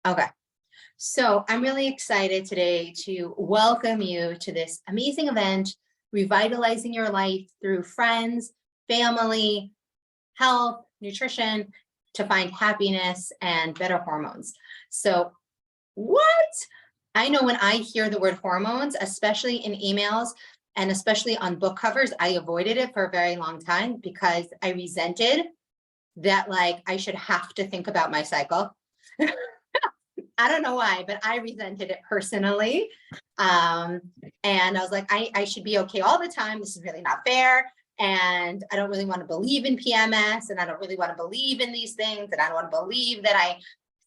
Okay. So I'm really excited today to welcome you to this amazing event, revitalizing your life through friends, family, health, nutrition, to find happiness and better hormones. So what? I know when I hear the word hormones, especially in emails and especially on book covers, I avoided it for a very long time because I resented that, like, I should have to think about my cycle. I don't know why, but I resented it personally. Um, and I was like, I should be okay all the time. This is really not fair. And I don't really want to believe in PMS, and I don't really want to believe in these things. And I don't want to believe that I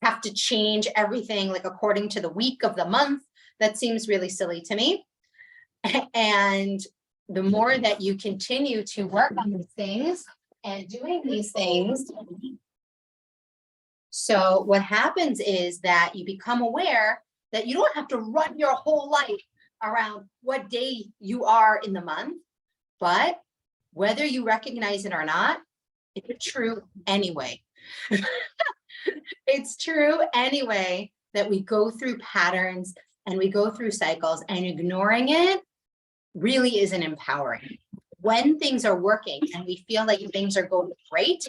have to change everything like according to the week of the month. That seems really silly to me. And the more that you continue to work on these things and doing these things, so what happens is that you become aware that you don't have to run your whole life around what day you are in the month, but whether you recognize it or not, it's true anyway. It's true anyway that we go through patterns and we go through cycles, and ignoring it really isn't empowering. When things are working and we feel like things are going great,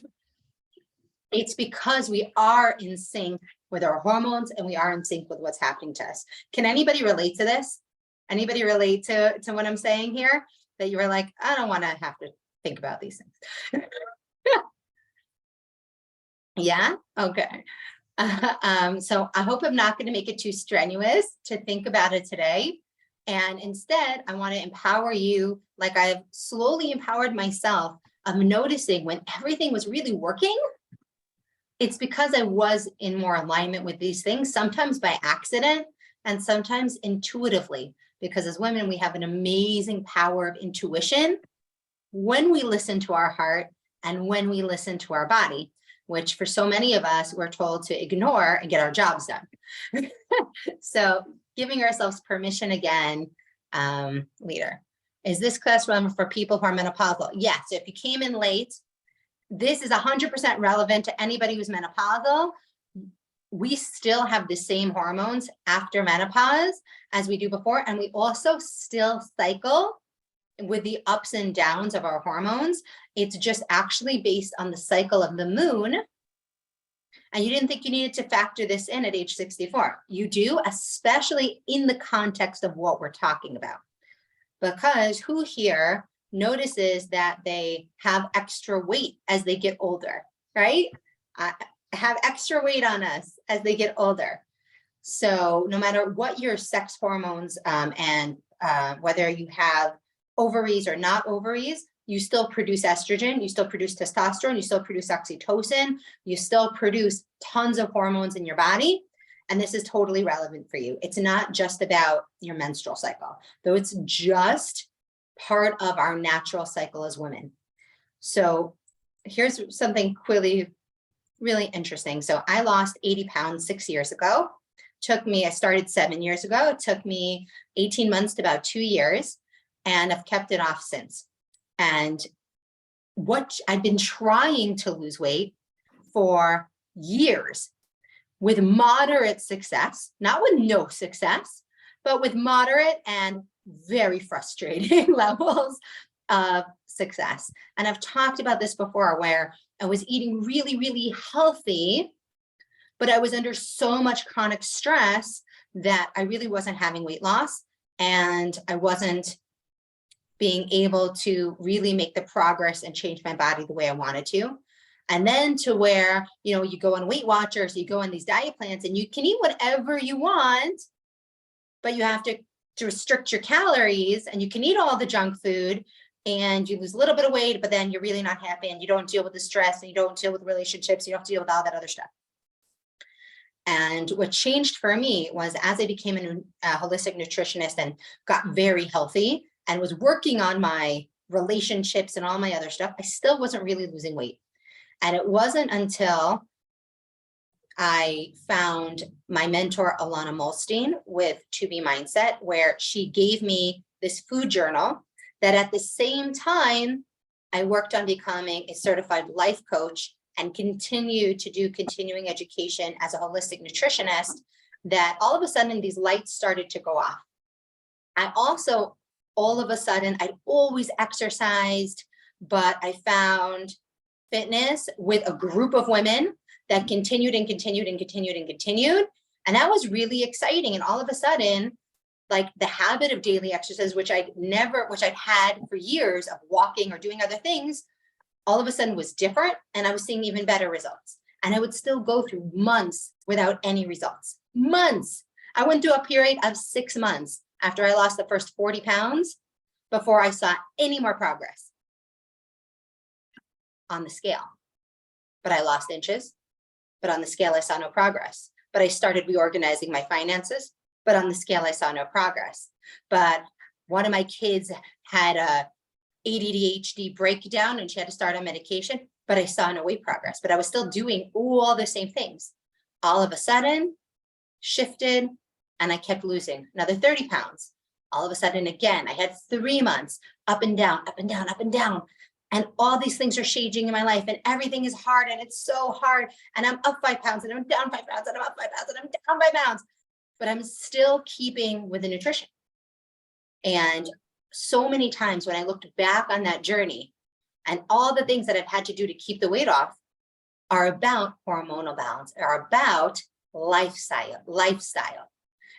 it's because we are in sync with our hormones and we are in sync with what's happening to us. Can anybody relate to this? Anybody relate to what I'm saying here? That you were like, I don't want to have to think about these things. Yeah? Okay. So I hope I'm not going to make it too strenuous to think about it today. And instead, I want to empower you, like I've slowly empowered myself, of noticing when everything was really working. It's because I was in more alignment with these things, sometimes by accident and sometimes intuitively, because as women, we have an amazing power of intuition when we listen to our heart and when we listen to our body, which for so many of us, we're told to ignore and get our jobs done. So giving ourselves permission again, leader. Is this class run for people who are menopausal? Yes. So if you came in late, this is 100% relevant to anybody who's menopausal. We still have the same hormones after menopause as we do before. And we also still cycle with the ups and downs of our hormones. It's just actually based on the cycle of the moon. And you didn't think you needed to factor this in at age 64. You do, especially in the context of what we're talking about. Because who here notices that they have extra weight as they get older, right? Have extra weight on us as they get older. So no matter what your sex hormones and whether you have ovaries or not ovaries, you still produce estrogen, you still produce testosterone, you still produce oxytocin, you still produce tons of hormones in your body. And this is totally relevant for you. It's not just about your menstrual cycle, though it's just part of our natural cycle as women. So here's something really interesting. So I lost 80 pounds 6 years ago. I started 7 years ago. It took me 18 months to about 2 years, and I've kept it off since. And what I've been trying to lose weight for years with moderate success, not with no success, but with moderate and very frustrating levels of success. And I've talked about this before, where I was eating really, really healthy, but I was under so much chronic stress that I really wasn't having weight loss, and I wasn't being able to really make the progress and change my body the way I wanted to. And then to where, you go on Weight Watchers, you go on these diet plans, and you can eat whatever you want, but you have to restrict your calories, and you can eat all the junk food and you lose a little bit of weight, but then you're really not happy, and you don't deal with the stress, and you don't deal with relationships, you don't deal with all that other stuff. And what changed for me was, as I became a holistic nutritionist and got very healthy and was working on my relationships and all my other stuff, I still wasn't really losing weight. And it wasn't until I found my mentor, Alana Molstein, with To Be Mindset, where she gave me this food journal, that at the same time, I worked on becoming a certified life coach and continue to do continuing education as a holistic nutritionist, that all of a sudden these lights started to go off. I also, all of a sudden, I'd always exercised, but I found fitness with a group of women that continued and continued and continued and continued. And that was really exciting. And all of a sudden, like the habit of daily exercise, which I'd had for years of walking or doing other things, all of a sudden was different. And I was seeing even better results. And I would still go through months without any results. Months. I went through a period of 6 months after I lost the first 40 pounds before I saw any more progress on the scale. But I lost inches, but on the scale, I saw no progress. But I started reorganizing my finances, but on the scale, I saw no progress. But one of my kids had a ADHD breakdown and she had to start on medication, but I saw no weight progress, but I was still doing all the same things. All of a sudden, shifted, and I kept losing another 30 pounds. All of a sudden, again, I had 3 months up and down, up and down, up and down. And all these things are changing in my life and everything is hard and it's so hard. And I'm up 5 pounds and I'm down 5 pounds and I'm up 5 pounds and I'm down 5 pounds, but I'm still keeping with the nutrition. And so many times when I looked back on that journey and all the things that I've had to do to keep the weight off are about hormonal balance, are about lifestyle.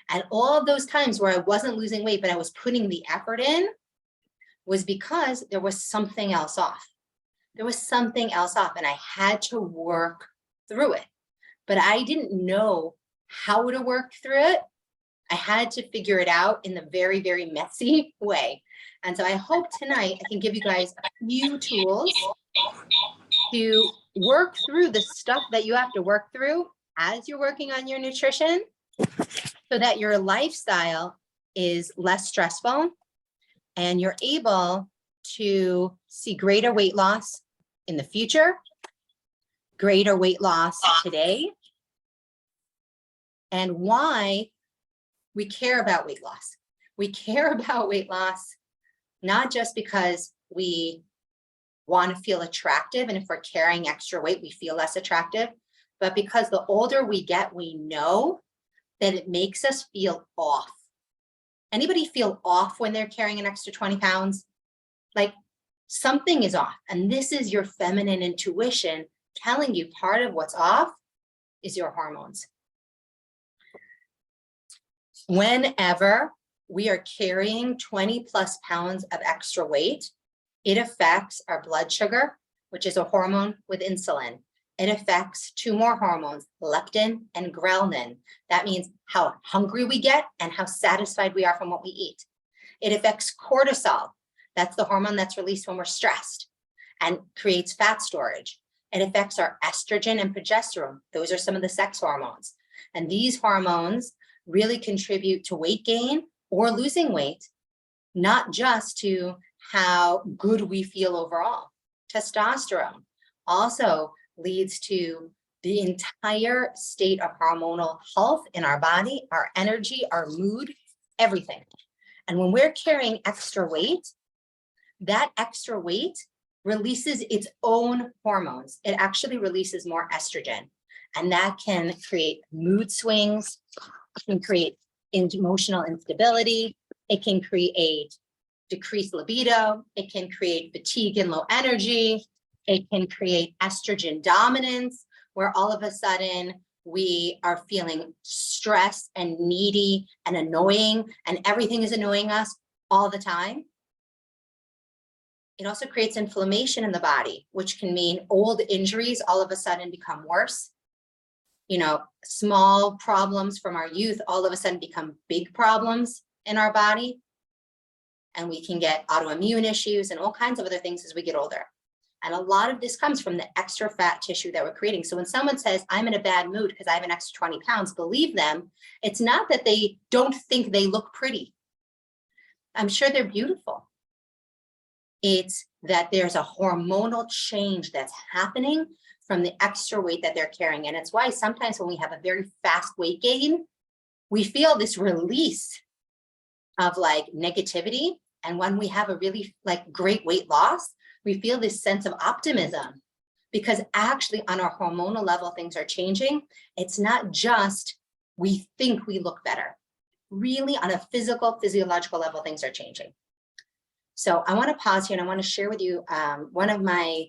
And all of those times where I wasn't losing weight, but I was putting the effort in, was because there was something else off. There was something else off and I had to work through it. But I didn't know how to work through it. I had to figure it out in the very, very messy way. And so I hope tonight I can give you guys a few tools to work through the stuff that you have to work through as you're working on your nutrition so that your lifestyle is less stressful and you're able to see greater weight loss in the future, greater weight loss today, and why we care about weight loss. We care about weight loss not just because we want to feel attractive, and if we're carrying extra weight, we feel less attractive, but because the older we get, we know that it makes us feel off. Anybody feel off when they're carrying an extra 20 pounds? Like something is off. And this is your feminine intuition telling you part of what's off is your hormones. Whenever we are carrying 20 plus pounds of extra weight, it affects our blood sugar, which is a hormone with insulin. It affects 2 more hormones, leptin and ghrelin. That means how hungry we get and how satisfied we are from what we eat. It affects cortisol. That's the hormone that's released when we're stressed and creates fat storage. It affects our estrogen and progesterone. Those are some of the sex hormones. And these hormones really contribute to weight gain or losing weight, not just to how good we feel overall. Testosterone also leads to the entire state of hormonal health in our body, our energy, our mood, everything. And when we're carrying extra weight, that extra weight releases its own hormones. It actually releases more estrogen, and that can create mood swings. It can create emotional instability. It can create decreased libido. It can create fatigue and low energy. It can create estrogen dominance, where all of a sudden we are feeling stressed and needy and annoying, and everything is annoying us all the time. It also creates inflammation in the body, which can mean old injuries all of a sudden become worse. You know, small problems from our youth all of a sudden become big problems in our body. And we can get autoimmune issues and all kinds of other things as we get older. And a lot of this comes from the extra fat tissue that we're creating. So when someone says, I'm in a bad mood because I have an extra 20 pounds, believe them. It's not that they don't think they look pretty. I'm sure they're beautiful. It's that there's a hormonal change that's happening from the extra weight that they're carrying. And it's why sometimes when we have a very fast weight gain, we feel this release of like negativity. And when we have a really like great weight loss, we feel this sense of optimism because actually on a hormonal level, things are changing. It's not just we think we look better. Really on a physiological level, things are changing. So I want to pause here and I want to share with you one of my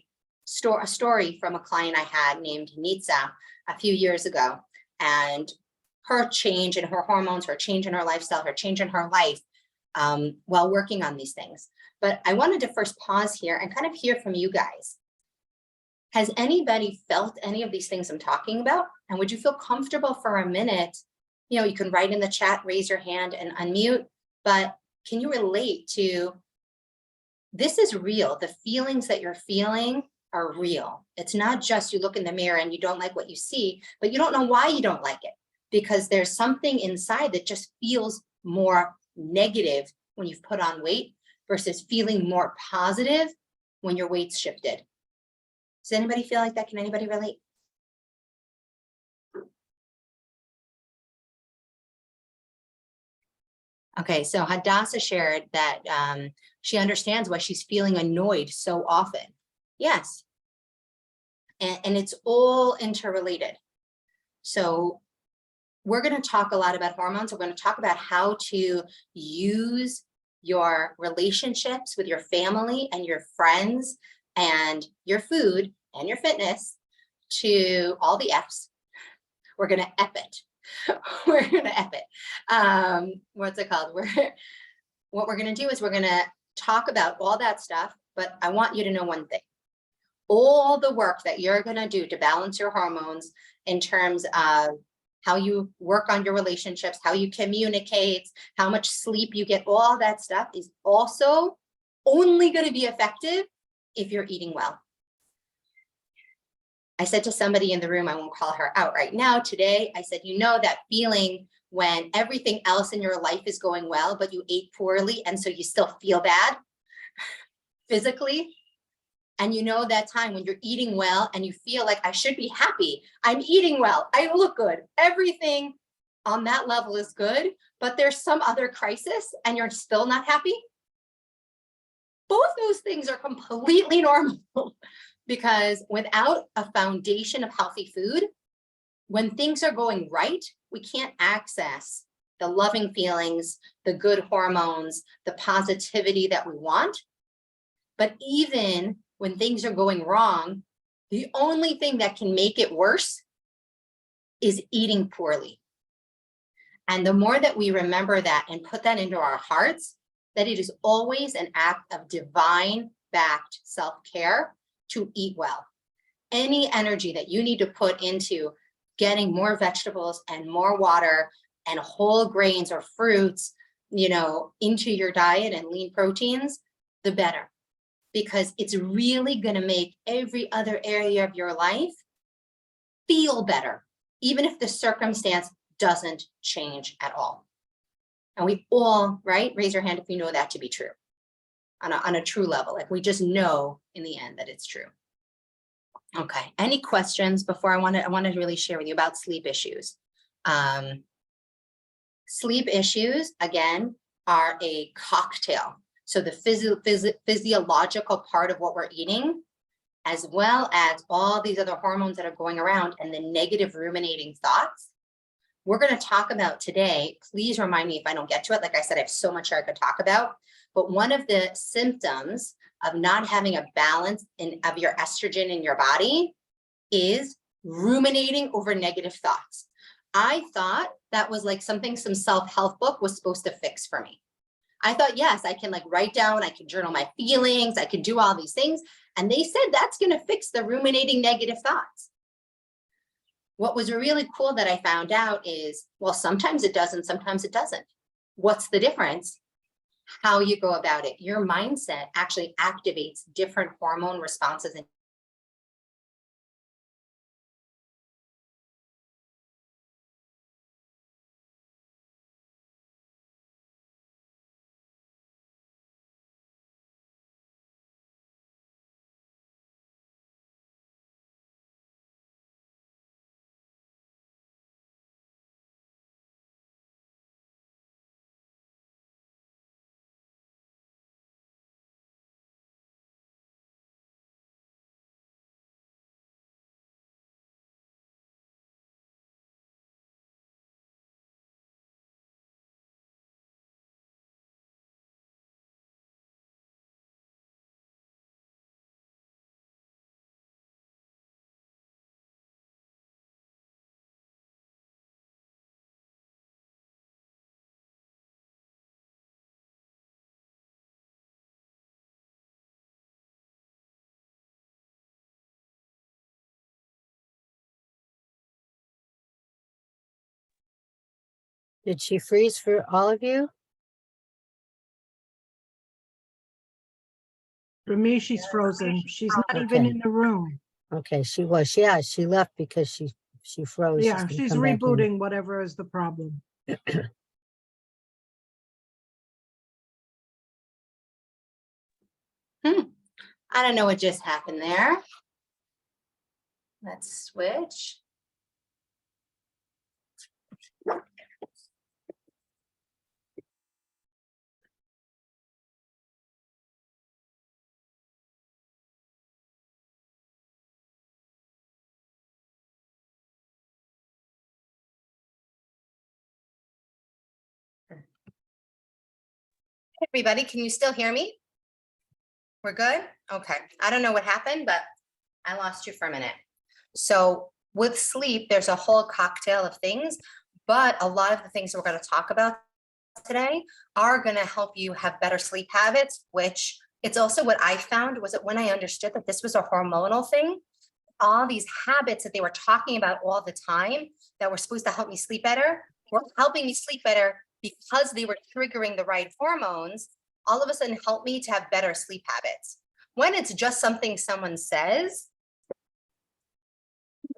a story from a client I had named Nitsa a few years ago, and her change in her hormones, her change in her lifestyle, her change in her life while working on these things. But I wanted to first pause here and kind of hear from you guys. Has anybody felt any of these things I'm talking about? And would you feel comfortable for a minute? You know, you can write in the chat, raise your hand and unmute, but can you relate to this is real? The feelings that you're feeling are real. It's not just you look in the mirror and you don't like what you see, but you don't know why you don't like it, because there's something inside that just feels more negative when you've put on weight versus feeling more positive when your weight's shifted. Does anybody feel like that? Can anybody relate? Okay, so Hadassah shared that she understands why she's feeling annoyed so often. Yes, and it's all interrelated. So we're going to talk a lot about hormones. We're going to talk about how to use your relationships with your family and your friends and your food and your fitness to all the F's. We're going to F it. We're going to F it. What's it called? What we're going to do is we're going to talk about all that stuff, but I want you to know one thing. All the work that you're going to do to balance your hormones in terms of how you work on your relationships, how you communicate, how much sleep you get, all that stuff is also only going to be effective if you're eating well. I said to somebody in the room, I won't call her out right now today, I said, you know that feeling when everything else in your life is going well, but you ate poorly and so you still feel bad physically? And you know that time when you're eating well and you feel like I should be happy, I'm eating well, I look good, everything on that level is good, but there's some other crisis and you're still not happy? Both those things are completely normal because without a foundation of healthy food, when things are going right, we can't access the loving feelings, the good hormones, the positivity that we want. But even when things are going wrong, the only thing that can make it worse is eating poorly. And the more that we remember that and put that into our hearts, that it is always an act of divine backed self-care to eat well. Any energy that you need to put into getting more vegetables and more water and whole grains or fruits, you know, into your diet and lean proteins, the better. Because it's really going to make every other area of your life feel better, even if the circumstance doesn't change at all. And we all, right? Raise your hand if you know that to be true on a true level. Like we just know in the end that it's true. Okay. Any questions before I want to really share with you about sleep issues? Sleep issues, again, are a cocktail. So the physiological part of what we're eating, as well as all these other hormones that are going around and the negative ruminating thoughts, we're going to talk about today. Please remind me if I don't get to it. Like I said, I have so much I could talk about, but one of the symptoms of not having a balance of your estrogen in your body is ruminating over negative thoughts. I thought that was like something some self-help book was supposed to fix for me. I thought, yes, I can like write down, I can journal my feelings, I can do all these things. And they said that's going to fix the ruminating negative thoughts. What was really cool that I found out is, well, sometimes it does and sometimes it doesn't. What's the difference? How you go about it. Your mindset actually activates different hormone responses in Did she freeze for all of you? For me, she's frozen. She's not even Okay. in the room. Okay, she was. Yeah, she left because she froze. Yeah, gonna she's come back in. rebooting whatever is the problem. I don't know what just happened there. Let's switch. Everybody, can you still hear me? We're good? Okay. I don't know what happened, but I lost you for a minute. So with sleep, there's a whole cocktail of things, but a lot of the things we're going to talk about today are going to help you have better sleep habits, which it's also what I found was that when I understood that this was a hormonal thing, all these habits that they were talking about all the time that were supposed to help me sleep better were helping me sleep better because they were triggering the right hormones, all of a sudden help me to have better sleep habits. When it's just something someone says,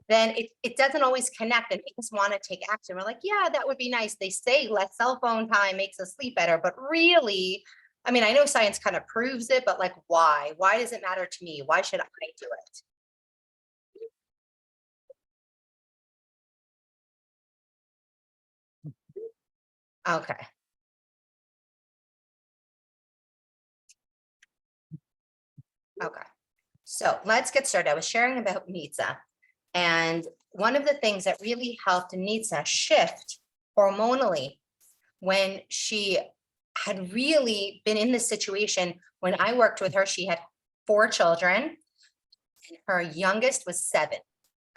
then it doesn't always connect and makes us want to take action. We're like, yeah, that would be nice. They say less cell phone time makes us sleep better, but really, I mean, I know science kind of proves it, but like, why? Why does it matter to me? Why should I do it? Okay. Okay. So let's get started. I was sharing about Nitsa. And one of the things that really helped Nitsa shift hormonally when she had really been in this situation, when I worked with her, she had 4 children and her youngest was 7.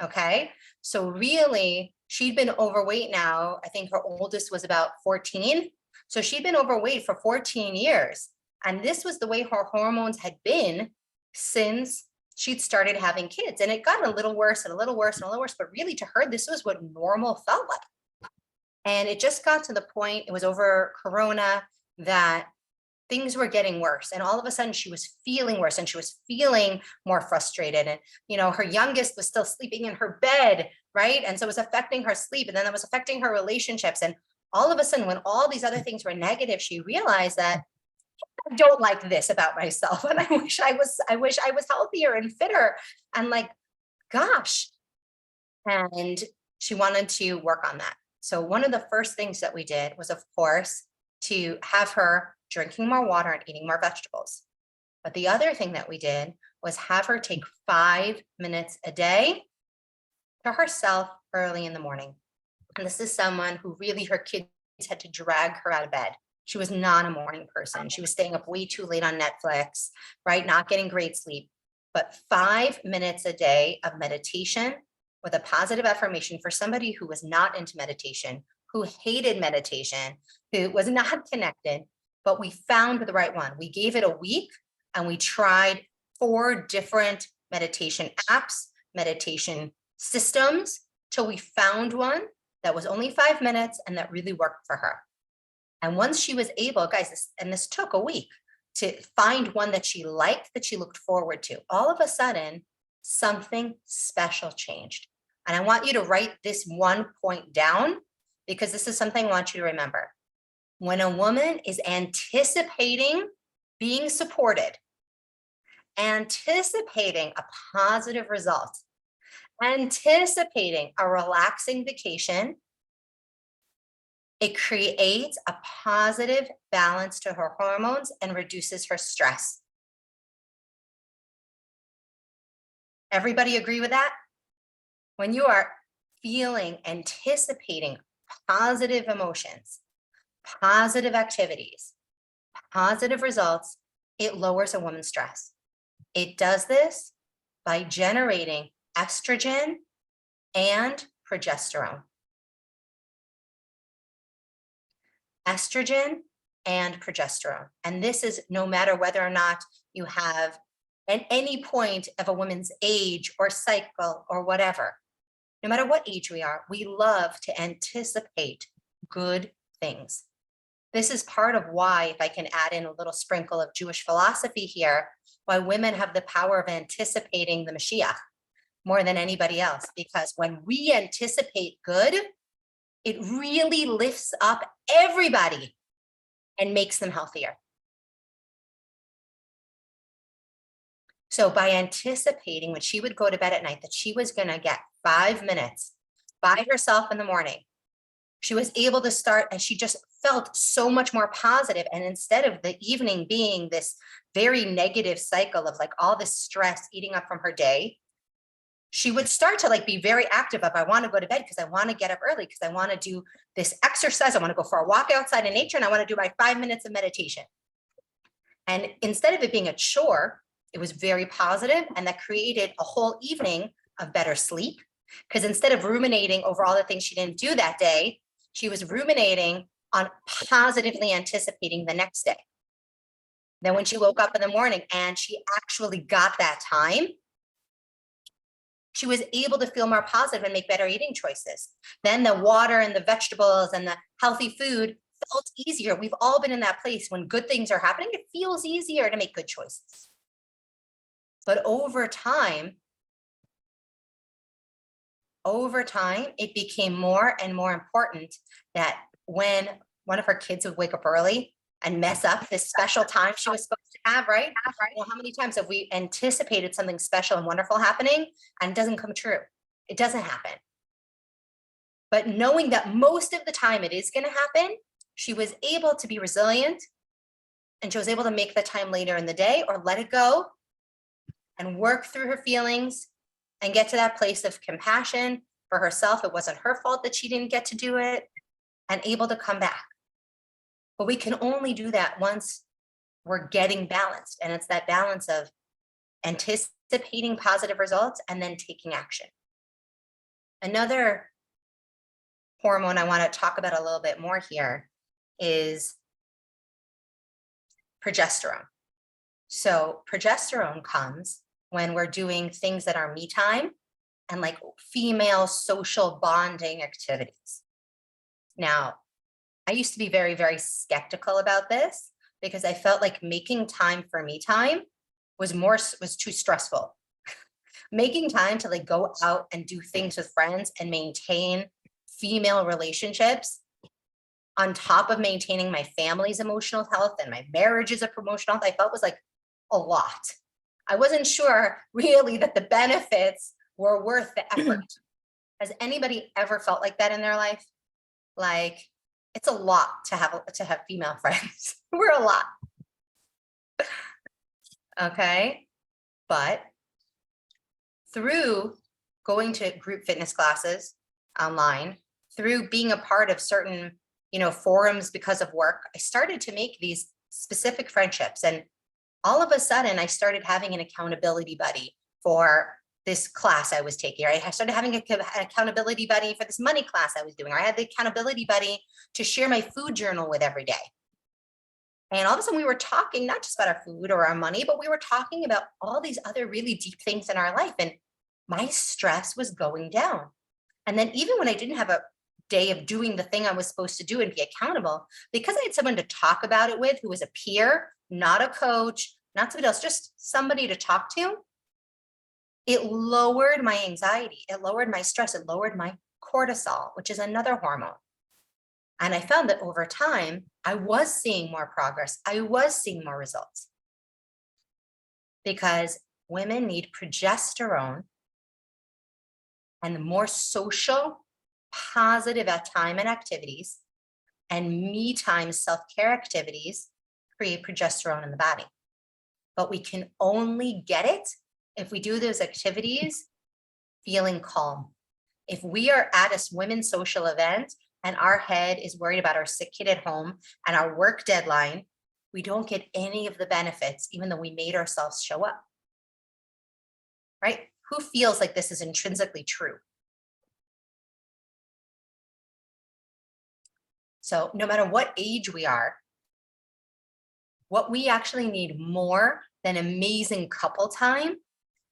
Okay. So really, she'd been overweight now. I think her oldest was about 14. So she'd been overweight for 14 years. And this was the way her hormones had been since she'd started having kids. And it got a little worse and a little worse and a little worse. But really, to her, this was what normal felt like. And it just got to the point, it was over Corona, that things were getting worse. And all of a sudden she was feeling worse and she was feeling more frustrated. And, you know, her youngest was still sleeping in her bed, right? And so it was affecting her sleep. And then it was affecting her relationships. And all of a sudden, when all these other things were negative, she realized that I don't like this about myself. And I wish I was healthier and fitter. And like, gosh. And she wanted to work on that. So one of the first things that we did was, of course, to have her drinking more water and eating more vegetables. But the other thing that we did was have her take 5 minutes a day to herself early in the morning. And this is someone who really, her kids had to drag her out of bed. She was not a morning person. She was staying up way too late on Netflix, right? Not getting great sleep. But 5 minutes a day of meditation with a positive affirmation for somebody who was not into meditation, who hated meditation, who was not connected, but we found the right one. We gave it a week and we tried 4 different meditation apps, meditation systems, till we found one that was only 5 minutes and that really worked for her. And once she was able, guys, this took a week to find one that she liked, that she looked forward to, all of a sudden, something special changed. And I want you to write this one point down because this is something I want you to remember. When a woman is anticipating being supported, anticipating a positive result, anticipating a relaxing vacation, it creates a positive balance to her hormones and reduces her stress. Everybody agree with that? When you are feeling, anticipating positive emotions, positive activities, positive results, it lowers a woman's stress. It does this by generating estrogen and progesterone. Estrogen and progesterone. And this is no matter whether or not you have at any point of a woman's age or cycle or whatever. No matter what age we are, we love to anticipate good things. This is part of why, if I can add in a little sprinkle of Jewish philosophy here, why women have the power of anticipating the Mashiach more than anybody else. Because when we anticipate good, it really lifts up everybody and makes them healthier. So by anticipating when she would go to bed at night that she was going to get 5 minutes by herself in the morning, she was able to start, and she just felt so much more positive. And instead of the evening being this very negative cycle of like all this stress eating up from her day, she would start to like be very active of, I want to go to bed because I want to get up early because I want to do this exercise. I want to go for a walk outside in nature and I want to do my 5 minutes of meditation. And instead of it being a chore, it was very positive, and that created a whole evening of better sleep. Because instead of ruminating over all the things she didn't do that day, she was ruminating on positively anticipating the next day. Then when she woke up in the morning and she actually got that time, she was able to feel more positive and make better eating choices. Then the water and the vegetables and the healthy food felt easier. We've all been in that place when good things are happening. It feels easier to make good choices. But over time, it became more and more important that when one of her kids would wake up early and mess up this special time she was supposed to have, right? Well, how many times have we anticipated something special and wonderful happening and it doesn't come true? It doesn't happen. But knowing that most of the time it is going to happen, she was able to be resilient, and she was able to make the time later in the day or let it go and work through her feelings and get to that place of compassion for herself. It wasn't her fault that she didn't get to do it, and able to come back. But we can only do that once we're getting balanced. And it's that balance of anticipating positive results and then taking action. Another hormone I want to talk about a little bit more here is progesterone. So progesterone comes when we're doing things that are me time and like female social bonding activities. Now, I used to be very, very skeptical about this because I felt like making time for me time was too stressful. Making time to like go out and do things with friends and maintain female relationships on top of maintaining my family's emotional health and my marriage's emotional health, I felt was like a lot. I wasn't sure really that the benefits were worth the effort. Has anybody ever felt like that in their life? Like, it's a lot to have female friends. We're a lot. Okay. But through going to group fitness classes online, through being a part of certain, forums because of work, I started to make these specific friendships. And all of a sudden I started having an accountability buddy for this class I was taking, right? I started having an accountability buddy for this money class I was doing. Or I had the accountability buddy to share my food journal with every day. And all of a sudden we were talking not just about our food or our money, but we were talking about all these other really deep things in our life. And my stress was going down. And then even when I didn't have a day of doing the thing I was supposed to do and be accountable, because I had someone to talk about it with who was a peer, not a coach, not somebody else, just somebody to talk to, it lowered my anxiety, it lowered my stress, it lowered my cortisol, which is another hormone. And I found that over time, I was seeing more progress. I was seeing more results. Because women need progesterone and the more social, positive time and activities and me time self-care activities create progesterone in the body. But we can only get it if we do those activities feeling calm. If we are at a women's social event and our head is worried about our sick kid at home and our work deadline, we don't get any of the benefits, even though we made ourselves show up. Right? Who feels like this is intrinsically true? So no matter what age we are, what we actually need more than amazing couple time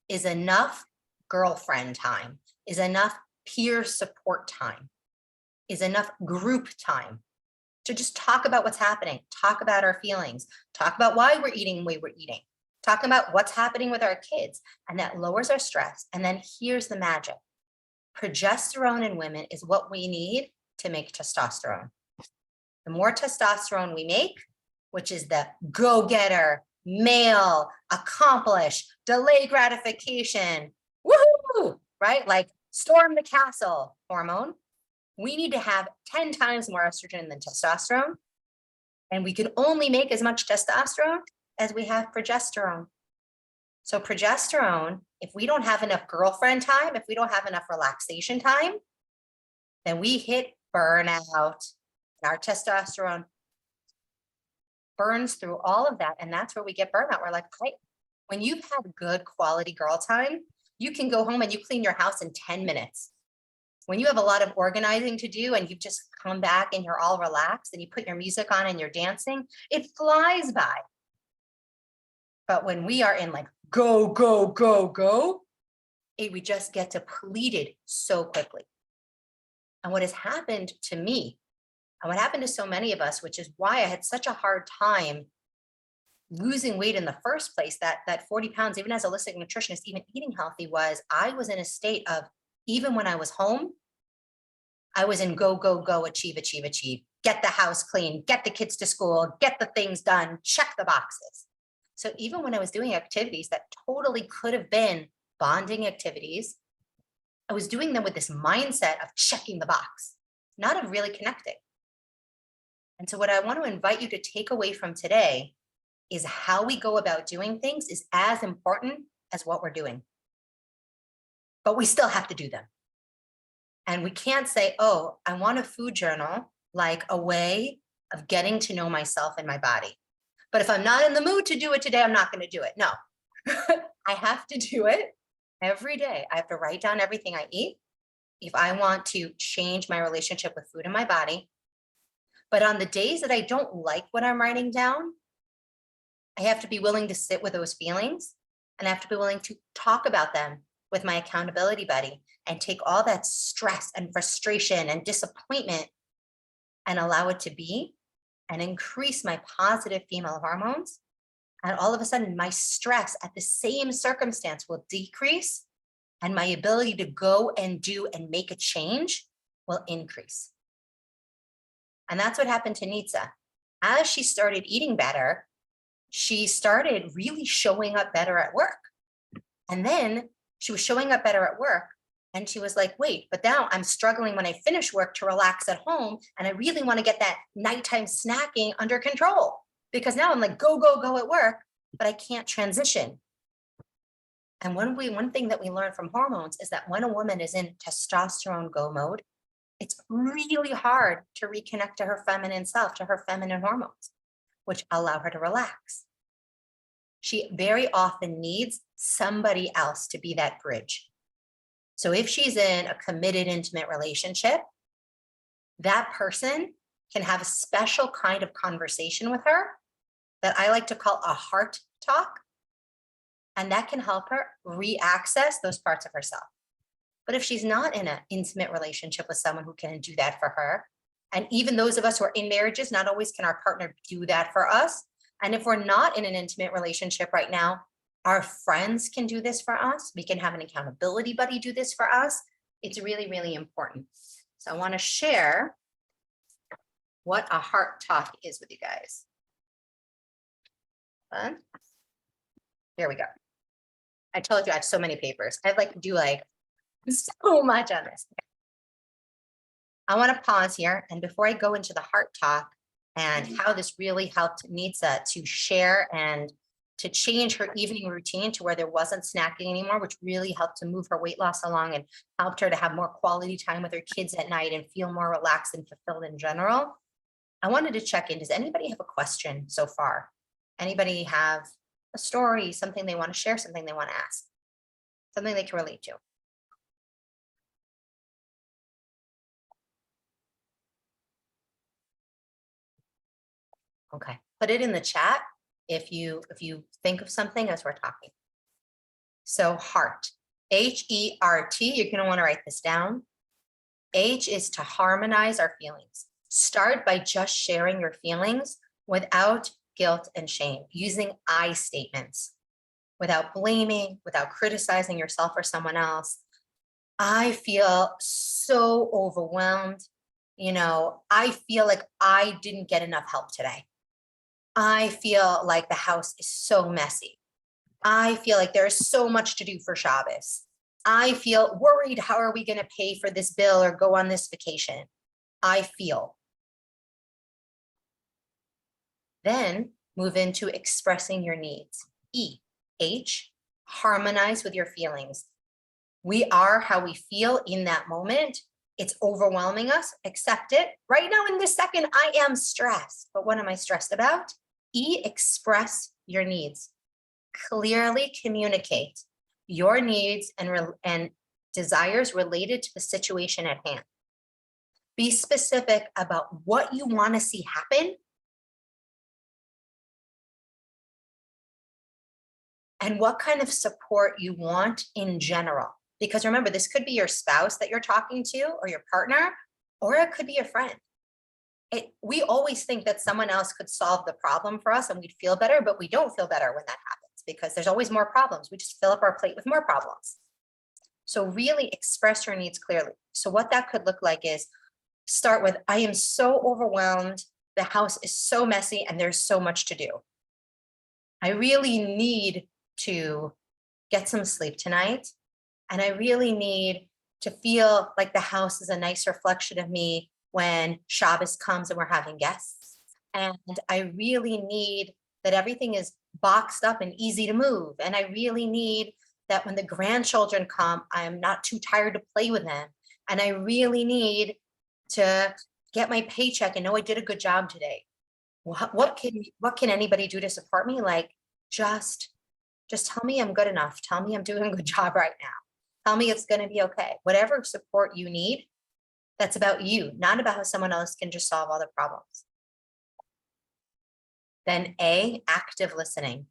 is enough girlfriend time, is enough peer support time, is enough group time to just talk about what's happening, talk about our feelings, talk about why we're eating the way we're eating, talk about what's happening with our kids, and that lowers our stress. And then here's the magic. Progesterone in women is what we need to make testosterone. The more testosterone we make, which is the go-getter, male, accomplish, delay gratification, woohoo, right? Like storm the castle hormone. We need to have 10 times more estrogen than testosterone. And we can only make as much testosterone as we have progesterone. So progesterone, if we don't have enough girlfriend time, if we don't have enough relaxation time, then we hit burnout. Our testosterone burns through all of that. And that's where we get burnout. We're like, hey, when you've had good quality girl time, you can go home and you clean your house in 10 minutes. When you have a lot of organizing to do and you've just come back and you're all relaxed and you put your music on and you're dancing, it flies by. But when we are in like go, go, go, go, we just get depleted so quickly. And what has happened to me, and what happened to so many of us, which is why I had such a hard time losing weight in the first place, that 40 pounds, even as a holistic nutritionist, even eating healthy, was I was in a state of, even when I was home, I was in go, go, go, achieve, achieve, achieve, get the house clean, get the kids to school, get the things done, check the boxes. So even when I was doing activities that totally could have been bonding activities, I was doing them with this mindset of checking the box, not of really connecting. And so what I want to invite you to take away from today is how we go about doing things is as important as what we're doing. But we still have to do them. And we can't say, oh, I want a food journal, like a way of getting to know myself and my body. But if I'm not in the mood to do it today, I'm not going to do it. No, I have to do it every day. I have to write down everything I eat if I want to change my relationship with food in my body. But on the days that I don't like what I'm writing down, I have to be willing to sit with those feelings, and I have to be willing to talk about them with my accountability buddy and take all that stress and frustration and disappointment and allow it to be and increase my positive female hormones. And all of a sudden, my stress at the same circumstance will decrease, and my ability to go and do and make a change will increase. And that's what happened to Nitsa. As she started eating better, she started really showing up better at work. And then she was showing up better at work. And she was like, wait, but now I'm struggling when I finish work to relax at home. And I really want to get that nighttime snacking under control, because now I'm like, go, go, go at work, but I can't transition. And one thing that we learn from hormones is that when a woman is in testosterone go mode, it's really hard to reconnect to her feminine self, to her feminine hormones, which allow her to relax. She very often needs somebody else to be that bridge. So if she's in a committed, intimate relationship, that person can have a special kind of conversation with her that I like to call a heart talk. And that can help her re-access those parts of herself. But if she's not in an intimate relationship with someone who can do that for her, and even those of us who are in marriages, not always can our partner do that for us. And if we're not in an intimate relationship right now, our friends can do this for us. We can have an accountability buddy do this for us. It's really, really important. So I want to share what a heart talk is with you guys. Here we go. I told you I have so many papers. I do so much on this. I want to pause here. And before I go into the heart talk and how this really helped Nitsa to share and to change her evening routine to where there wasn't snacking anymore, which really helped to move her weight loss along and helped her to have more quality time with her kids at night and feel more relaxed and fulfilled in general. I wanted to check in. Does anybody have a question so far? Anybody have a story, something they want to share, something they want to ask, something they can relate to? Okay, put it in the chat if you think of something as we're talking. So heart, H-E-R-T, you're going to want to write this down. H is to harmonize our feelings. Start by just sharing your feelings without guilt and shame, using I statements, without blaming, without criticizing yourself or someone else. I feel so overwhelmed. I feel like I didn't get enough help today. I feel like the house is so messy. I feel like there's so much to do for Shabbos. I feel worried. How are we going to pay for this bill or go on this vacation? I feel. Then move into expressing your needs. E, H, harmonize with your feelings. We are how we feel in that moment. It's overwhelming us. Accept it. Right now in this second, I am stressed. But what am I stressed about? E, express your needs. Clearly communicate your needs and desires related to the situation at hand. Be specific about what you want to see happen and what kind of support you want in general. Because remember, this could be your spouse that you're talking to or your partner, or it could be a friend. We always think that someone else could solve the problem for us and we'd feel better, but we don't feel better when that happens because there's always more problems. We just fill up our plate with more problems. So really express your needs clearly. So what that could look like is start with, I am so overwhelmed. The house is so messy and there's so much to do. I really need to get some sleep tonight. And I really need to feel like the house is a nice reflection of me when Shabbos comes and we're having guests. And I really need that everything is boxed up and easy to move. And I really need that when the grandchildren come, I'm not too tired to play with them. And I really need to get my paycheck and know I did a good job today. What can anybody do to support me? Like, just tell me I'm good enough. Tell me I'm doing a good job right now. Tell me it's going to be okay. Whatever support you need, that's about you, not about how someone else can just solve all the problems. Then A, active listening.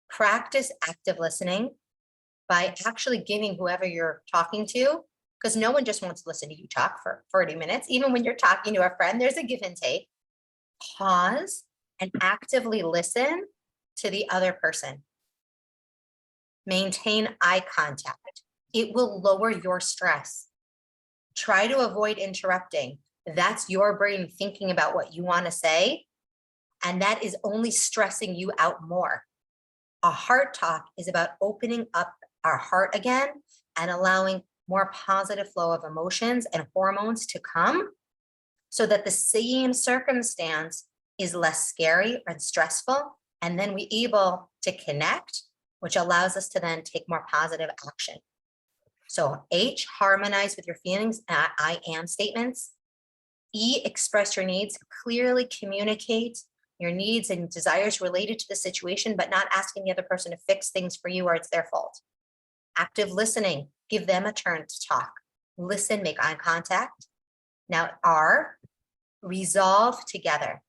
Practice active listening by actually giving whoever you're talking to, because no one just wants to listen to you talk for 30 minutes. Even when you're talking to a friend, there's a give and take. Pause and actively listen to the other person. Maintain eye contact. It will lower your stress. Try to avoid interrupting. That's your brain thinking about what you want to say, and that is only stressing you out more. A heart talk is about opening up our heart again and allowing more positive flow of emotions and hormones to come so that the same circumstance is less scary and stressful. And then we're able to connect, which allows us to then take more positive action. So H, harmonize with your feelings, I am statements. E, express your needs, clearly communicate your needs and desires related to the situation, but not asking the other person to fix things for you or it's their fault. Active listening, give them a turn to talk. Listen, make eye contact. Now R, resolve together.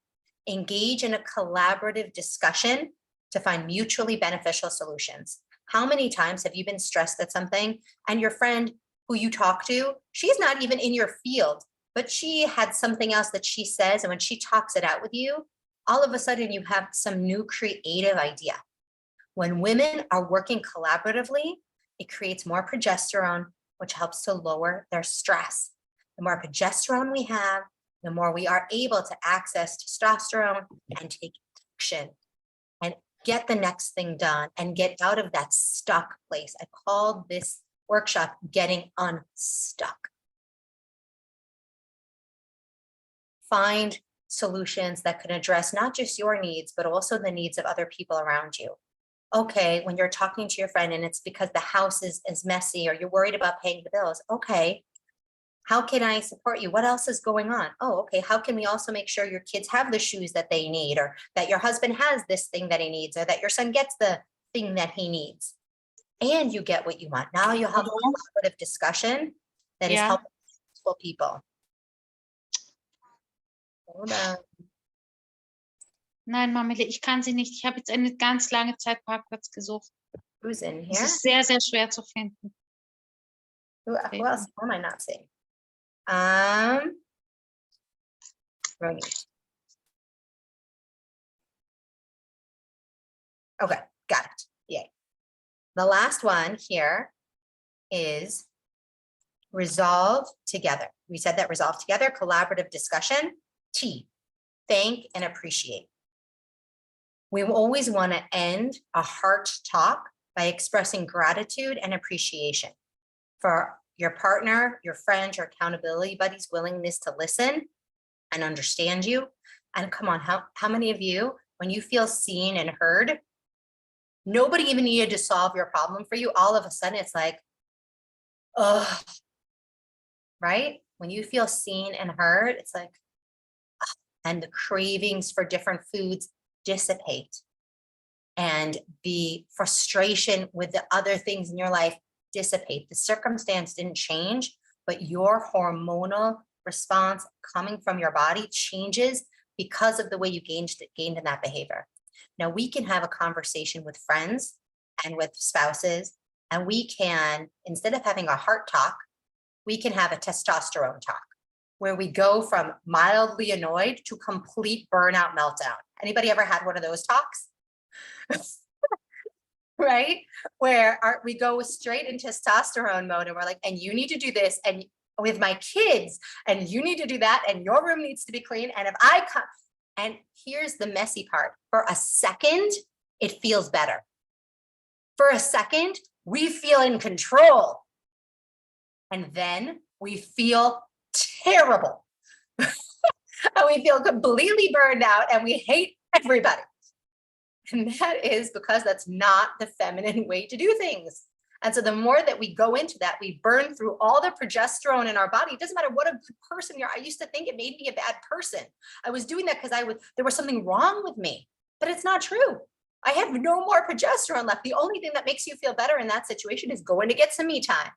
Engage in a collaborative discussion to find mutually beneficial solutions. How many times have you been stressed at something and your friend who you talk to, she's not even in your field, but she had something else that she says, and when she talks it out with you, all of a sudden you have some new creative idea. When women are working collaboratively, it creates more progesterone, which helps to lower their stress. The more progesterone we have, the more we are able to access testosterone and take action and get the next thing done and get out of that stuck place. I called this workshop Getting Unstuck. Find solutions that can address not just your needs, but also the needs of other people around you. Okay, when you're talking to your friend and it's because the house is messy or you're worried about paying the bills. Okay, how can I support you? What else is going on? Oh, okay. How can we also make sure your kids have the shoes that they need, or that your husband has this thing that he needs, or that your son gets the thing that he needs? And you get what you want. Now you'll have a collaborative discussion that is helping multiple people. Hold on. Nein, Mamele, ich kann sie nicht. Ich habe jetzt eine ganz lange Zeit Parkplatz gesucht. Who's in Es here? ist sehr, sehr schwer zu finden. Who else? Who am I not seeing? Ronit. Okay, got it. Yay. The last one here is resolve together. We said that resolve together, collaborative discussion. T, thank and appreciate. We always want to end a heart talk by expressing gratitude and appreciation for your partner, your friend, your accountability buddy's willingness to listen and understand you. And come on, how many of you, when you feel seen and heard, nobody even needed to solve your problem for you, all of a sudden it's like, oh, right? When you feel seen and heard, it's like, ugh, and the cravings for different foods dissipate. And the frustration with the other things in your life dissipate. The circumstance didn't change, but your hormonal response coming from your body changes because of the way you gained in that behavior. Now we can have a conversation with friends and with spouses, and we can, instead of having a heart talk, we can have a testosterone talk where we go from mildly annoyed to complete burnout meltdown. Anybody ever had one of those talks? Right? Where we go straight into testosterone mode and we're like, and you need to do this, and with my kids, and you need to do that, and your room needs to be clean. And if I come, and here's the messy part, for a second, it feels better. For a second, we feel in control. And then we feel terrible. And we feel completely burned out and we hate everybody. And that is because that's not the feminine way to do things. And so the more that we go into that, we burn through all the progesterone in our body. It doesn't matter what a good person you are. I used to think it made me a bad person. I was doing that because there was something wrong with me, but it's not true. I have no more progesterone left. The only thing that makes you feel better in that situation is going to get some me time.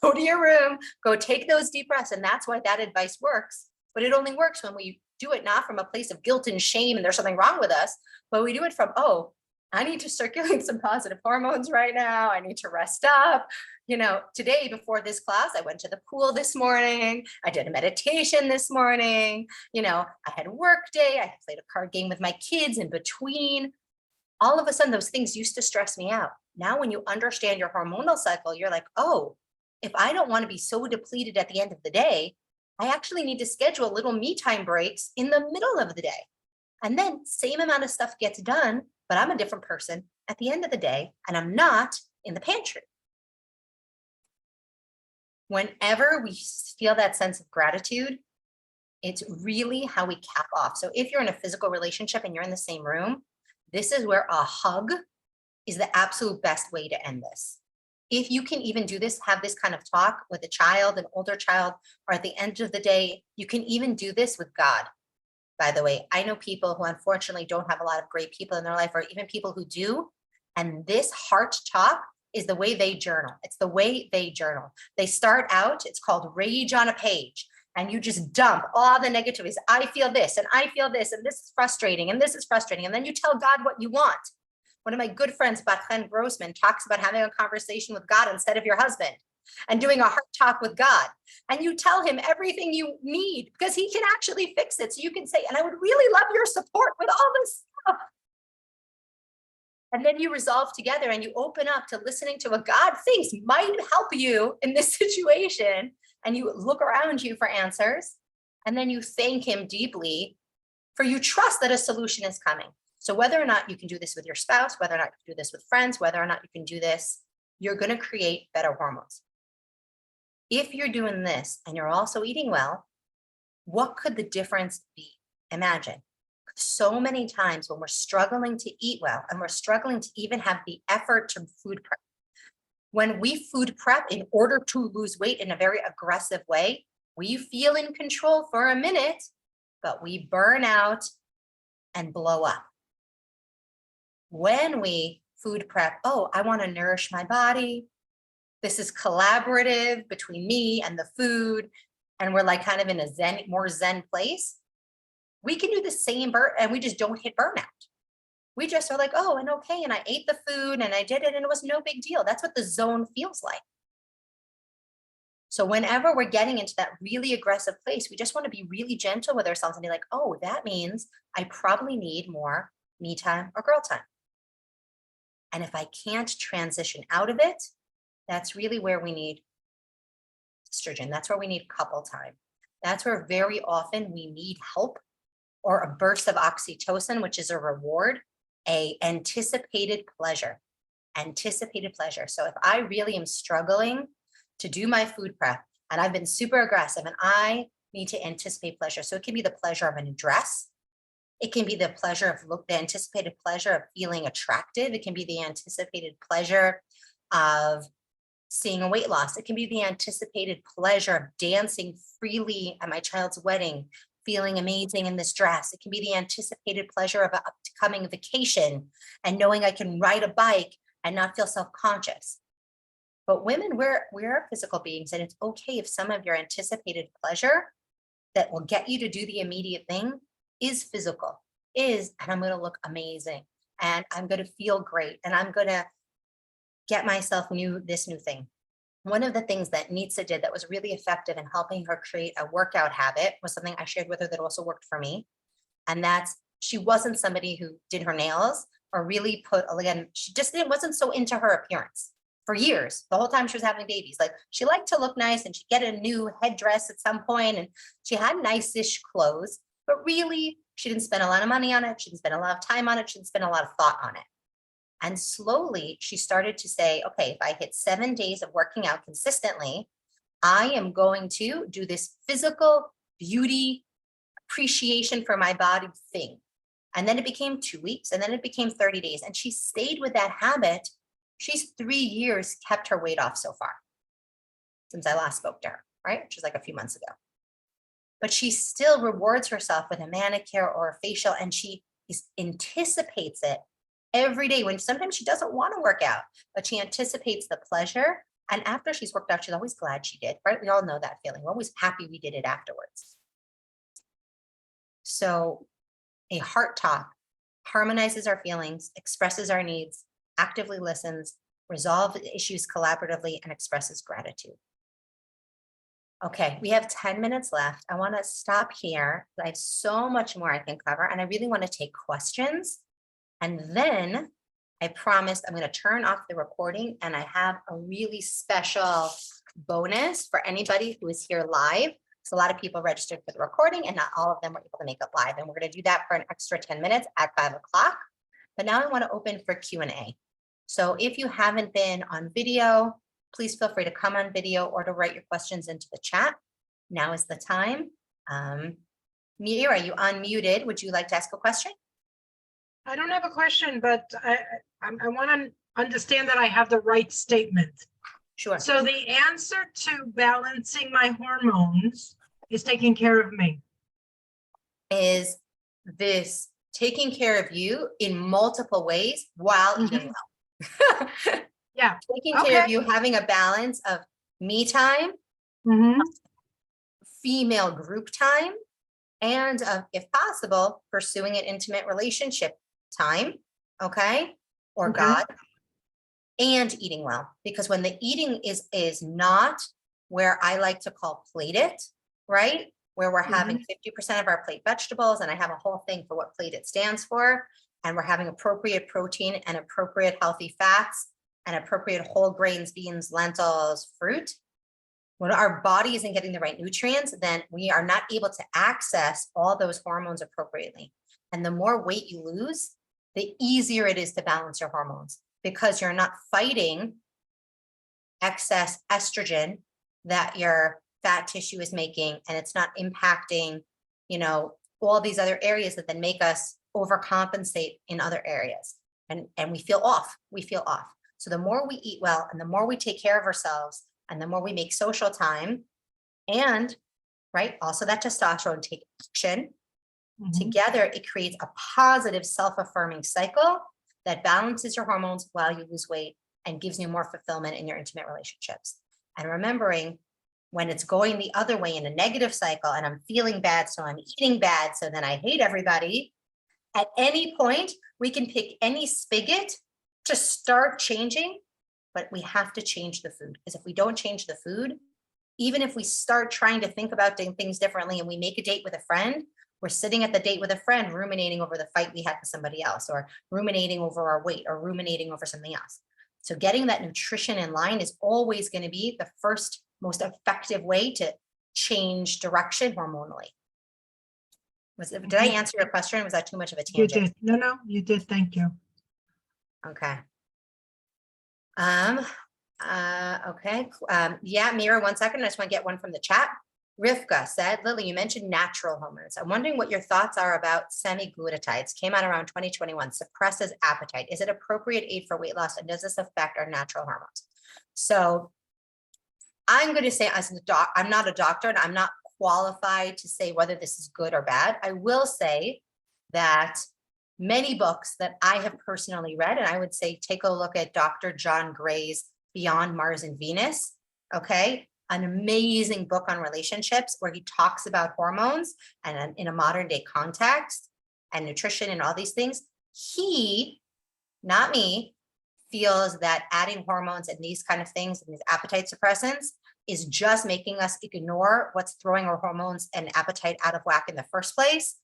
Go to your room, go take those deep breaths. And that's why that advice works. But it only works when we do it not from a place of guilt and shame and there's something wrong with us, but we do it from, oh, I need to circulate some positive hormones right now. I need to rest up. You know, today before this class, I went to the pool this morning. I did a meditation this morning. You know, I had a work day. I played a card game with my kids in between. All of a sudden, those things used to stress me out. Now, when you understand your hormonal cycle, you're like, oh, if I don't want to be so depleted at the end of the day, I actually need to schedule little me time breaks in the middle of the day. And then same amount of stuff gets done, but I'm a different person at the end of the day, and I'm not in the pantry. Whenever we feel that sense of gratitude, it's really how we cap off. So if you're in a physical relationship and you're in the same room, this is where a hug is the absolute best way to end this. If you can even do this, have this kind of talk with a child, an older child, or at the end of the day, you can even do this with God. By the way, I know people who unfortunately don't have a lot of great people in their life, or even people who do. And this heart talk is the way they journal. It's the way they journal. They start out, it's called rage on a page. And you just dump all the negativities. I feel this, and I feel this, and this is frustrating, and this is frustrating. And then you tell God what you want. One of my good friends, Batchen Grossman, talks about having a conversation with God instead of your husband and doing a heart talk with God. And you tell him everything you need because he can actually fix it. So you can say, and I would really love your support with all this stuff. And then you resolve together and you open up to listening to what God thinks might help you in this situation. And you look around you for answers. And then you thank him deeply for you trust that a solution is coming. So whether or not you can do this with your spouse, whether or not you can do this with friends, whether or not you can do this, you're going to create better hormones. If you're doing this and you're also eating well, what could the difference be? Imagine. So many times when we're struggling to eat well and we're struggling to even have the effort to food prep, when we food prep in order to lose weight in a very aggressive way, we feel in control for a minute, but we burn out and blow up. When we food prep, oh, I want to nourish my body. This is collaborative between me and the food. And we're like kind of in a more zen place. We can do the same and we just don't hit burnout. We just are like, oh, and okay. And I ate the food and I did it and it was no big deal. That's what the zone feels like. So whenever we're getting into that really aggressive place, we just want to be really gentle with ourselves and be like, oh, that means I probably need more me time or girl time. And if I can't transition out of it, that's really where we need estrogen. That's where we need couple time. That's where very often we need help or a burst of oxytocin, which is a reward, a anticipated pleasure. So if I really am struggling to do my food prep and I've been super aggressive and I need to anticipate pleasure. So it can be the pleasure of a new dress. It can be the pleasure of the anticipated pleasure of feeling attractive. It can be the anticipated pleasure of seeing a weight loss. It can be the anticipated pleasure of dancing freely at my child's wedding, feeling amazing in this dress. It can be the anticipated pleasure of an upcoming vacation and knowing I can ride a bike and not feel self-conscious. But women, we're physical beings, and it's okay if some of your anticipated pleasure that will get you to do the immediate thing is physical, and I'm going to look amazing and I'm going to feel great and I'm going to get myself this new thing. One of the things that Nitsa did that was really effective in helping her create a workout habit was something I shared with her that also worked for me. And that's, she wasn't somebody who did her nails or really she just wasn't so into her appearance for years. The whole time she was having babies, like she liked to look nice and she'd get a new headdress at some point and she had nice-ish clothes, but really she didn't spend a lot of money on it. She didn't spend a lot of time on it. She didn't spend a lot of thought on it. And slowly she started to say, okay, if I hit 7 days of working out consistently, I am going to do this physical beauty appreciation for my body thing. And then it became 2 weeks and then it became 30 days. And she stayed with that habit. She's 3 years kept her weight off so far since I last spoke to her, right? Which was like a few months ago. But she still rewards herself with a manicure or a facial, and she anticipates it every day when sometimes she doesn't want to work out, but she anticipates the pleasure. And after she's worked out, she's always glad she did, right? We all know that feeling. We're always happy we did it afterwards. So a heart talk harmonizes our feelings, expresses our needs, actively listens, resolves issues collaboratively, and expresses gratitude. Okay, we have 10 minutes left. I want to stop here. I have so much more I can cover, and I really want to take questions. And then I promised I'm going to turn off the recording, and I have a really special bonus for anybody who is here live. So a lot of people registered for the recording and not all of them were able to make it live. And we're going to do that for an extra 10 minutes at 5 o'clock. But now I want to open for Q&A. So if you haven't been on video, please feel free to come on video or to write your questions into the chat. Now is the time. Mir, are you unmuted? Would you like to ask a question? I don't have a question, but I want to understand that I have the right statement. Sure. So the answer to balancing my hormones is taking care of me. Is this taking care of you in multiple ways while eating well? Yeah. Taking care of you, having a balance of me time, female group time, and if possible, pursuing an intimate relationship time, okay? Or God, and eating well. Because when the eating is not where I like to call plate it, right? Where we're having 50% of our plate vegetables, and I have a whole thing for what plate it stands for, and we're having appropriate protein and appropriate healthy fats and appropriate whole grains, beans, lentils, fruit. When our body isn't getting the right nutrients, then we are not able to access all those hormones appropriately. And the more weight you lose, the easier it is to balance your hormones, because you're not fighting excess estrogen that your fat tissue is making, and it's not impacting, all these other areas that then make us overcompensate in other areas. And we feel off. So the more we eat well and the more we take care of ourselves and the more we make social time and, right, also that testosterone take action, together it creates a positive self-affirming cycle that balances your hormones while you lose weight and gives you more fulfillment in your intimate relationships. And remembering when it's going the other way in a negative cycle and I'm feeling bad, so I'm eating bad, so then I hate everybody, at any point we can pick any spigot to start changing, but we have to change the food, because if we don't change the food, even if we start trying to think about doing things differently and we make a date with a friend, we're sitting at the date with a friend, ruminating over the fight we had with somebody else, or ruminating over our weight, or ruminating over something else. So getting that nutrition in line is always going to be the first most effective way to change direction hormonally. Did I answer your question? Was that too much of a You tangent? did. No, you did. Thank you. Okay. Okay. Yeah, Mira, 1 second. I just want to get one from the chat. Rivka said, Lily, you mentioned natural hormones. I'm wondering what your thoughts are about semi-glutatides. Came out around 2021, suppresses appetite. Is it appropriate aid for weight loss? And does this affect our natural hormones? So I'm going to say, as a doc, I'm not a doctor and I'm not qualified to say whether this is good or bad. I will say that many books that I have personally read, and I would say take a look at Dr. John Gray's Beyond Mars and Venus. Okay. An amazing book on relationships where he talks about hormones and in a modern day context and nutrition and all these things. He, not me, feels that adding hormones and these kind of things and these appetite suppressants is just making us ignore what's throwing our hormones and appetite out of whack in the first place.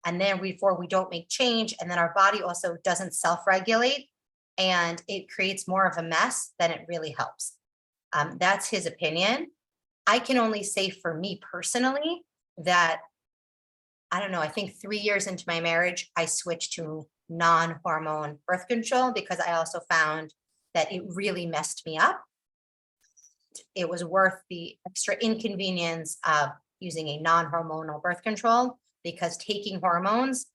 And then before we don't make change, and then our body also doesn't self-regulate, and it creates more of a mess than it really helps. That's his opinion. I can only say for me personally that, I don't know, I think 3 years into my marriage, I switched to non-hormone birth control because I also found that it really messed me up. It was worth the extra inconvenience of using a non-hormonal birth control, because taking hormones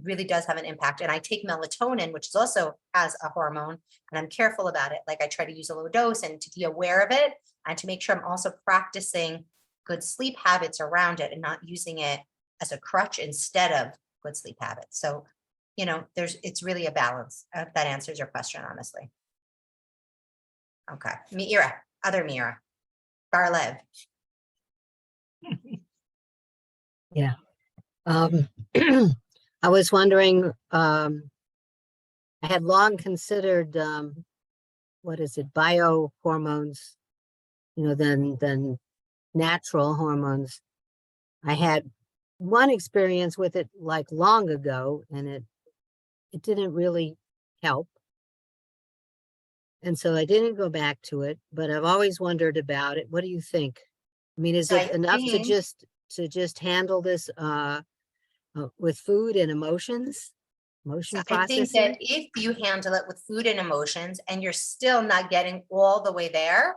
really does have an impact. And I take melatonin, which is also has a hormone, and I'm careful about it. Like I try to use a low dose and to be aware of it, and to make sure I'm also practicing good sleep habits around it and not using it as a crutch instead of good sleep habits. So, you know, it's really a balance. I hope that answers your question, honestly. Okay. Mira, other Mira, Barlev. Yeah. I was wondering, I had long considered, what is it, biohormones, than natural hormones. I had one experience with it like long ago, and it didn't really help. And so I didn't go back to it, but I've always wondered about it. What do you think? I mean, is it enough to just handle this with food and emotion So I processing? think that if you handle it with food and emotions and you're still not getting all the way there,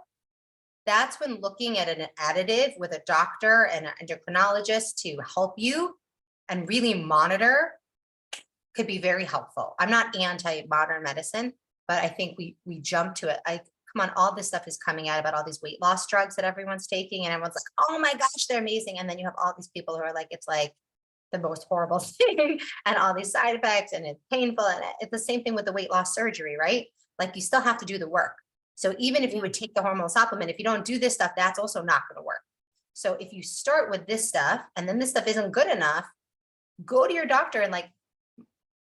that's when looking at an additive with a doctor and an endocrinologist to help you and really monitor could be very helpful. I'm not anti-modern medicine, but I think we jump to it. Come on, all this stuff is coming out about all these weight loss drugs that everyone's taking, and everyone's like, oh my gosh, they're amazing. And then you have all these people who are like, it's like the most horrible thing and all these side effects and it's painful. And it's the same thing with the weight loss surgery, right? Like you still have to do the work. So even if you would take the hormonal supplement, if you don't do this stuff, that's also not going to work. So if you start with this stuff and then this stuff isn't good enough, go to your doctor and like,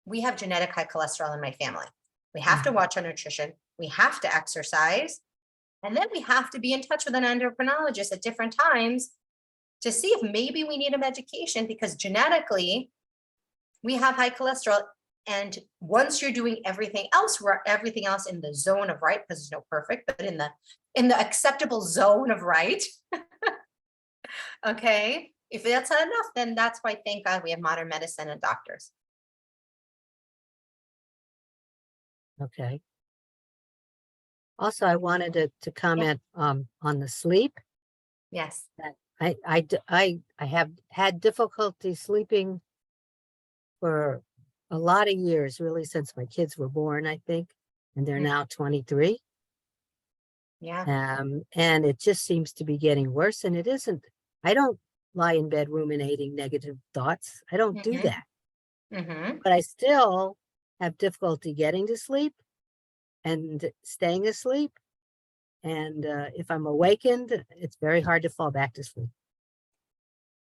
we have genetic high cholesterol in my family. We have to watch our nutrition. We have to exercise. And then we have to be in touch with an endocrinologist at different times to see if maybe we need a medication, because genetically we have high cholesterol. And once you're doing everything else in the zone of right, because there's no perfect, but in the acceptable zone of right. Okay. If that's not enough, then that's why, thank God, we have modern medicine and doctors. Okay. Also, I wanted to comment on the sleep. Yes. I have had difficulty sleeping for a lot of years, really, since my kids were born, I think, and they're now 23. Yeah. And it just seems to be getting worse. And it isn't, I don't lie in bed ruminating negative thoughts. I don't do that. But I still have difficulty getting to sleep and staying asleep. And if I'm awakened, it's very hard to fall back to sleep.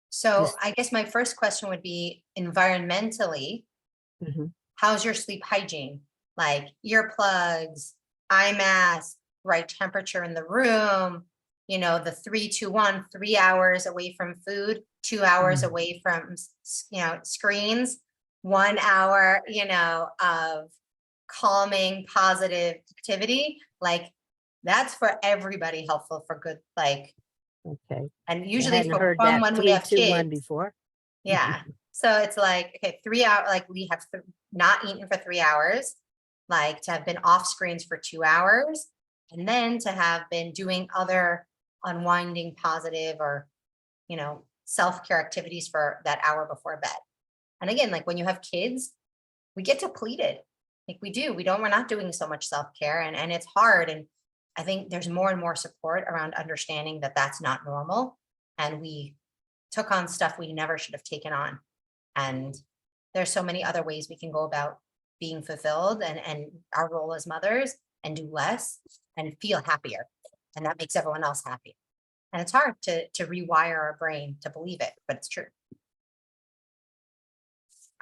So I guess my first question would be environmentally, how's your sleep hygiene? Like earplugs, eye mask, right temperature in the room, you know, the 3-2-1, 3 hours away from food, 2 hours Mm. away from, you know, screens, 1 hour, you know, of calming, positive activity. Like that's for everybody helpful for good, like, Okay. and I usually hadn't for heard fun that when we have 3-2-1 kids. before. Yeah. So it's like, okay, 3 hours, like we have not eaten for 3 hours, like to have been off screens for 2 hours, and then to have been doing other unwinding, positive, or, you know, self-care activities for that hour before bed. And again, like when you have kids, we get depleted. Like we do, we're not doing so much self-care, and it's hard. And I think there's more and more support around understanding that that's not normal. And we took on stuff we never should have taken on. And there's so many other ways we can go about being fulfilled and our role as mothers, and do less and feel happier. And that makes everyone else happy. And it's hard to rewire our brain to believe it, but it's true.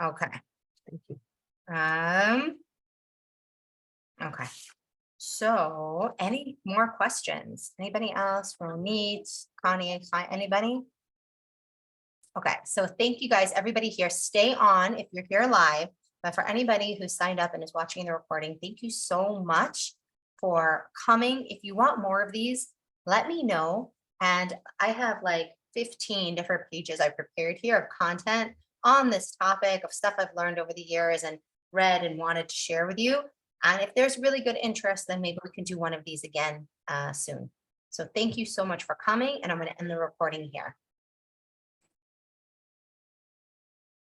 Okay. Thank you. Okay. So any more questions? Anybody else from Neat, Connie, anybody? Okay, so thank you guys, everybody here. Stay on if you're here live, but for anybody who signed up and is watching the recording, thank you so much for coming. If you want more of these, let me know. And I have like 15 different pages I prepared here of content on this topic of stuff I've learned over the years and read and wanted to share with you. And if there's really good interest, then maybe we can do one of these again soon. So thank you so much for coming, and I'm going to end the recording here.